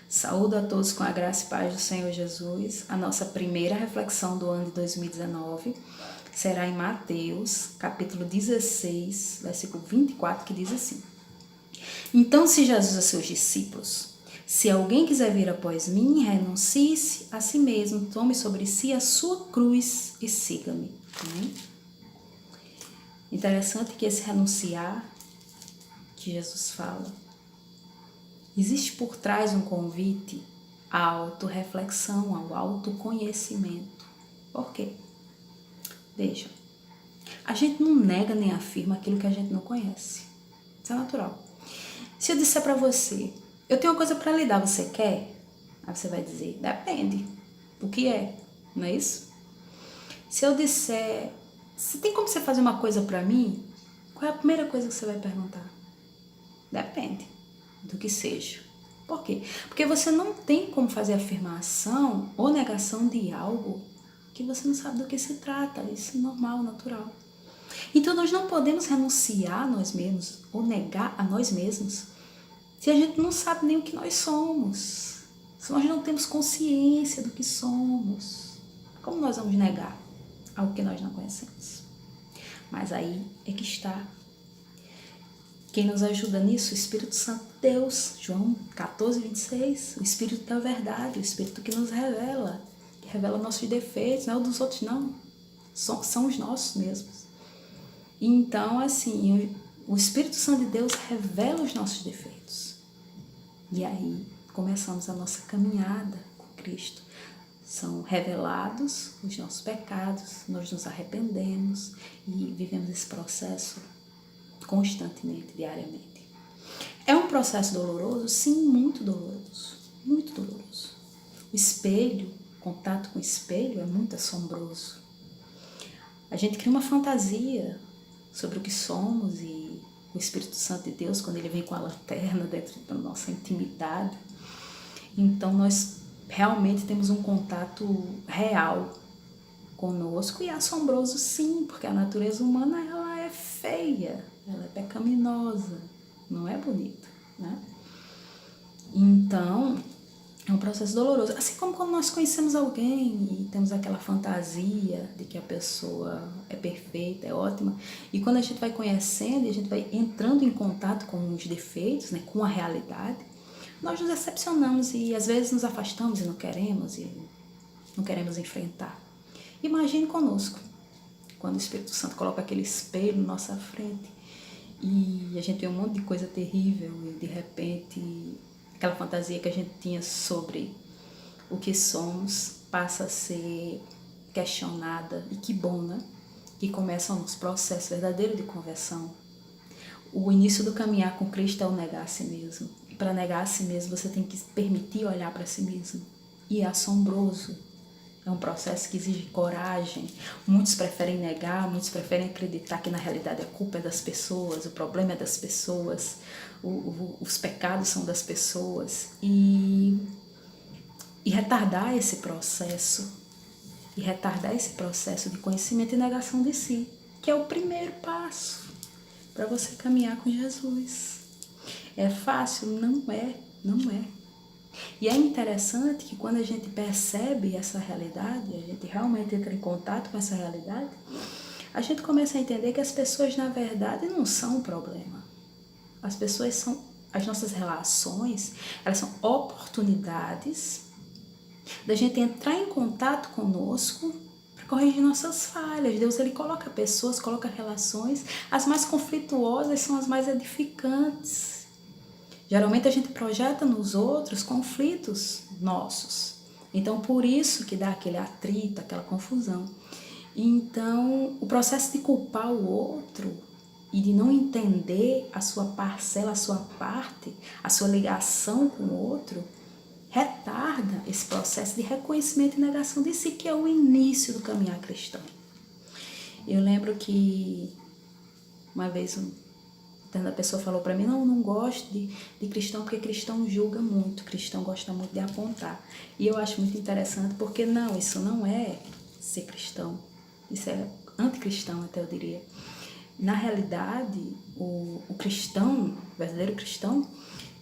Saúdo a todos com a graça e paz do Senhor Jesus. A nossa primeira reflexão do ano de 2019 será em Mateus, capítulo 16, versículo 24, que diz assim: Então disse Jesus a seus discípulos: Se alguém quiser vir após mim, renuncie-se a si mesmo, tome sobre si a sua cruz e siga-me. Interessante que esse renunciar que Jesus fala, existe por trás um convite à autorreflexão, ao autoconhecimento. Por quê? Veja, a gente não nega nem afirma aquilo que a gente não conhece. Isso é natural. Se eu disser pra você, eu tenho uma coisa pra lhe dar, você quer? Aí você vai dizer, depende. O que é? Não é isso? Se eu disser, se tem como você fazer uma coisa pra mim, qual é a primeira coisa que você vai perguntar? Depende do que seja. Por quê? Porque você não tem como fazer afirmação ou negação de algo que você não sabe do que se trata. Isso é normal, natural. Então nós não podemos renunciar a nós mesmos ou negar a nós mesmos se a gente não sabe nem o que nós somos. Se nós não temos consciência do que somos. Como nós vamos negar algo que nós não conhecemos? Mas aí é que está. Quem nos ajuda nisso? O Espírito Santo de Deus. João 14, 26. O Espírito da verdade, o Espírito que nos revela. Que revela nossos defeitos, não é o dos outros, não. São os nossos mesmos. Então, assim, o Espírito Santo de Deus revela os nossos defeitos. E aí começamos a nossa caminhada com Cristo. São revelados os nossos pecados, nós nos arrependemos e vivemos esse processo constantemente, diariamente. É um processo doloroso? Sim, muito doloroso. Muito doloroso. O espelho, o contato com o espelho é muito assombroso. A gente cria uma fantasia sobre o que somos e o Espírito Santo de Deus, quando ele vem com a lanterna dentro da nossa intimidade, então nós realmente temos um contato real conosco e é assombroso sim, porque a natureza humana ela é feia, ela é pecaminosa, não é bonita, né? Então, é um processo doloroso. Assim como quando nós conhecemos alguém e temos aquela fantasia de que a pessoa é perfeita, é ótima, e quando a gente vai conhecendo e a gente vai entrando em contato com os defeitos, né, com a realidade, nós nos decepcionamos e às vezes nos afastamos e não queremos enfrentar. Imagine conosco, quando o Espírito Santo coloca aquele espelho na nossa frente e a gente vê um monte de coisa terrível e de repente aquela fantasia que a gente tinha sobre o que somos passa a ser questionada. E que bom, né? Que começa o nosso processo verdadeiro de conversão. O início do caminhar com Cristo é o negar a si mesmo. E para negar a si mesmo você tem que permitir olhar para si mesmo. E é assombroso. É um processo que exige coragem. Muitos preferem negar, muitos preferem acreditar que na realidade a culpa é das pessoas, o problema é das pessoas, os pecados são das pessoas. E retardar esse processo. E retardar esse processo de conhecimento e negação de si, que é o primeiro passo para você caminhar com Jesus. É fácil? Não é, não é. E é interessante que quando a gente percebe essa realidade, a gente realmente entra em contato com essa realidade, a gente começa a entender que as pessoas, na verdade, não são o problema. As pessoas são, as nossas relações, elas são oportunidades da gente entrar em contato conosco para corrigir nossas falhas. Deus, ele coloca pessoas, coloca relações, as mais conflituosas são as mais edificantes. Geralmente a gente projeta nos outros conflitos nossos. Então, por isso que dá aquele atrito, aquela confusão. Então, o processo de culpar o outro e de não entender a sua parcela, a sua parte, a sua ligação com o outro, retarda esse processo de reconhecimento e negação de si, que é o início do caminhar cristão. Eu lembro que uma vez a pessoa falou para mim, não gosto de cristão porque cristão julga muito, cristão gosta muito de apontar. E eu acho muito interessante porque não, isso não é ser cristão, isso é anticristão até eu diria. Na realidade, o cristão, o verdadeiro cristão,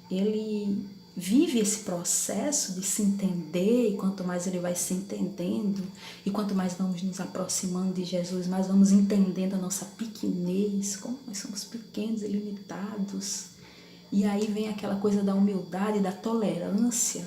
ele vive esse processo de se entender, e quanto mais ele vai se entendendo, e quanto mais vamos nos aproximando de Jesus, mais vamos entendendo a nossa pequenez, como nós somos pequenos e limitados. E aí vem aquela coisa da humildade, da tolerância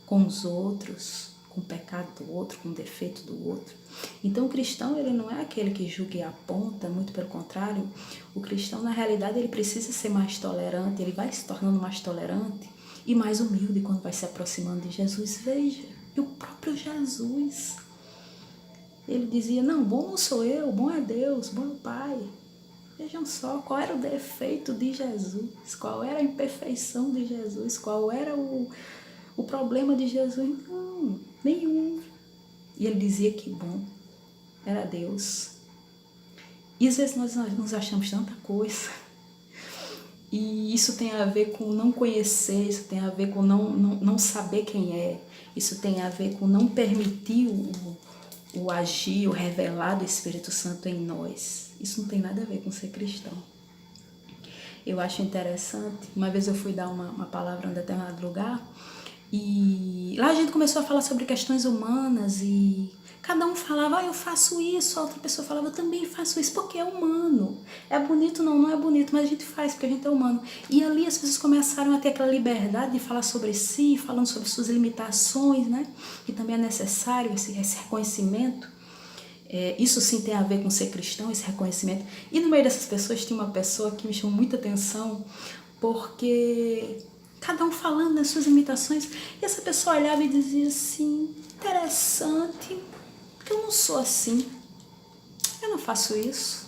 com os outros, com o pecado do outro, com o defeito do outro. Então o cristão, ele não é aquele que julga e aponta, muito pelo contrário. O cristão, na realidade, ele precisa ser mais tolerante, ele vai se tornando mais tolerante e mais humilde quando vai se aproximando de Jesus. Veja, e o próprio Jesus, ele dizia, não, bom não sou eu, bom é Deus, bom é o Pai. Vejam só qual era o defeito de Jesus, qual era a imperfeição de Jesus, qual era o problema de Jesus. Não, nenhum. E ele dizia que bom era Deus. E às vezes nós nos achamos tanta coisa. E isso tem a ver com não conhecer, isso tem a ver com não saber quem é, isso tem a ver com não permitir o agir, o revelar do Espírito Santo em nós. Isso não tem nada a ver com ser cristão. Eu acho interessante, uma vez eu fui dar uma palavra em um determinado lugar, e lá a gente começou a falar sobre questões humanas, e cada um falava, eu faço isso, a outra pessoa falava, eu também faço isso, porque é humano. É bonito? Não, não é bonito, mas a gente faz porque a gente é humano. E ali as pessoas começaram a ter aquela liberdade de falar sobre si, falando sobre suas limitações, né? Que também é necessário esse reconhecimento. Isso sim tem a ver com ser cristão, esse reconhecimento. E no meio dessas pessoas tinha uma pessoa que me chamou muita atenção, porque cada um falando das suas limitações, e essa pessoa olhava e dizia assim, interessante, porque eu não sou assim, eu não faço isso.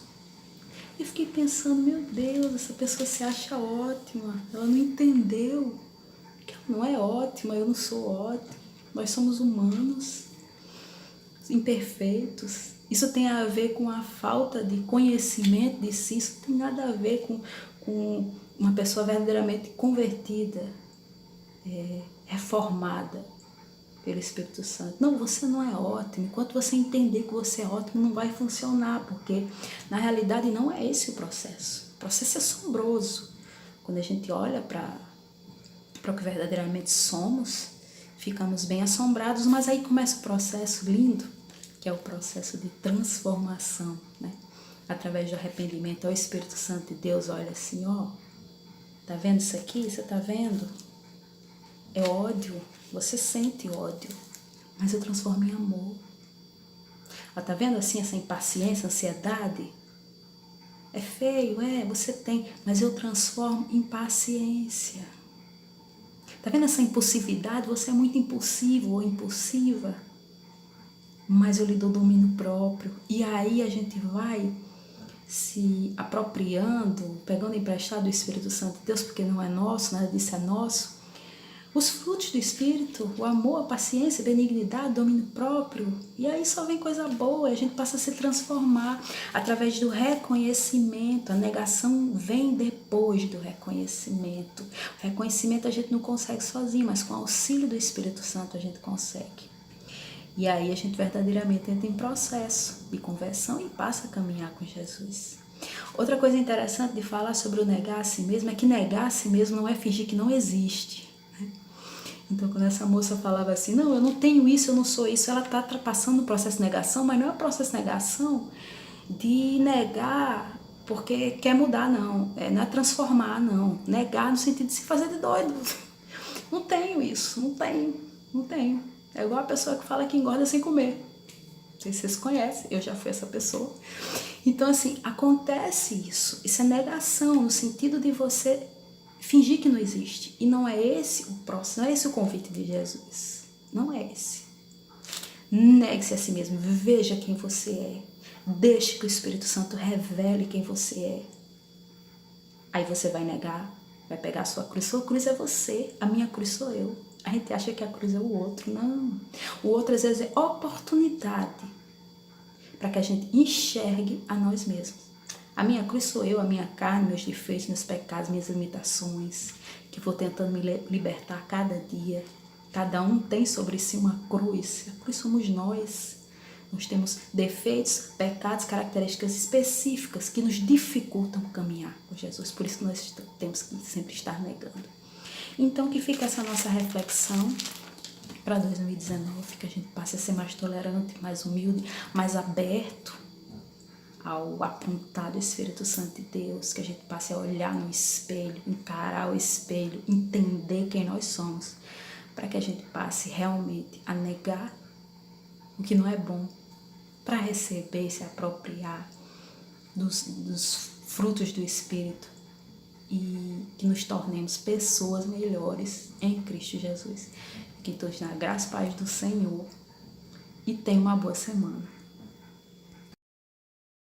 E fiquei pensando, meu Deus, essa pessoa se acha ótima, ela não entendeu que ela não é ótima, eu não sou ótima, nós somos humanos, imperfeitos. Isso tem a ver com a falta de conhecimento de si, isso não tem nada a ver com uma pessoa verdadeiramente convertida, reformada pelo Espírito Santo. Não, você não é ótimo. Enquanto você entender que você é ótimo, não vai funcionar, porque na realidade não é esse o processo. O processo é assombroso. Quando a gente olha para o que verdadeiramente somos, ficamos bem assombrados, mas aí começa o processo lindo, que é o processo de transformação, né? Através do arrependimento ao Espírito Santo, e Deus olha assim, ó, tá vendo isso aqui? Você tá vendo? É ódio, você sente ódio, mas eu transformo em amor. Ó, tá vendo assim essa impaciência, ansiedade? É feio, você tem, mas eu transformo em paciência. Tá vendo essa impulsividade? Você é muito impulsivo ou impulsiva, mas eu lhe dou domínio próprio. E aí a gente vai se apropriando, pegando emprestado do Espírito Santo de Deus, porque não é nosso, nada disso é nosso. Os frutos do Espírito, o amor, a paciência, a benignidade, domínio próprio, e aí só vem coisa boa, a gente passa a se transformar através do reconhecimento. A negação vem depois do reconhecimento. O reconhecimento a gente não consegue sozinho, mas com o auxílio do Espírito Santo a gente consegue. E aí a gente verdadeiramente entra em processo de conversão e passa a caminhar com Jesus. Outra coisa interessante de falar sobre o negar a si mesmo é que negar a si mesmo não é fingir que não existe. Então, quando essa moça falava assim, não, eu não tenho isso, eu não sou isso, ela está passando o processo de negação, mas não é o processo de negação de negar porque quer mudar, não. Não é transformar, não. Negar no sentido de se fazer de doido. Não tenho isso, não tenho. É igual a pessoa que fala que engorda sem comer. Não sei se vocês conhecem, eu já fui essa pessoa. Então, assim, acontece isso. Isso é negação, no sentido de você fingir que não existe. E não é esse o próximo, não é esse o convite de Jesus. Não é esse. Negue-se a si mesmo, veja quem você é. Deixe que o Espírito Santo revele quem você é. Aí você vai negar, vai pegar a sua cruz. Sua cruz é você, a minha cruz sou eu. A gente acha que a cruz é o outro. Não. O outro, às vezes, é oportunidade para que a gente enxergue a nós mesmos. A minha cruz sou eu, a minha carne, meus defeitos, meus pecados, minhas limitações, que vou tentando me libertar cada dia. Cada um tem sobre si uma cruz. A cruz somos nós. Nós temos defeitos, pecados, características específicas que nos dificultam caminhar com Jesus. Por isso que nós temos que sempre estar negando. Então, que fica essa nossa reflexão para 2019, que a gente passe a ser mais tolerante, mais humilde, mais aberto ao apontar do Espírito Santo de Deus, que a gente passe a olhar no espelho, encarar o espelho, entender quem nós somos, para que a gente passe realmente a negar o que não é bom, para receber, se apropriar dos frutos do Espírito e que nos tornemos pessoas melhores em Cristo Jesus. Que todos na graça e paz do Senhor e tenham uma boa semana.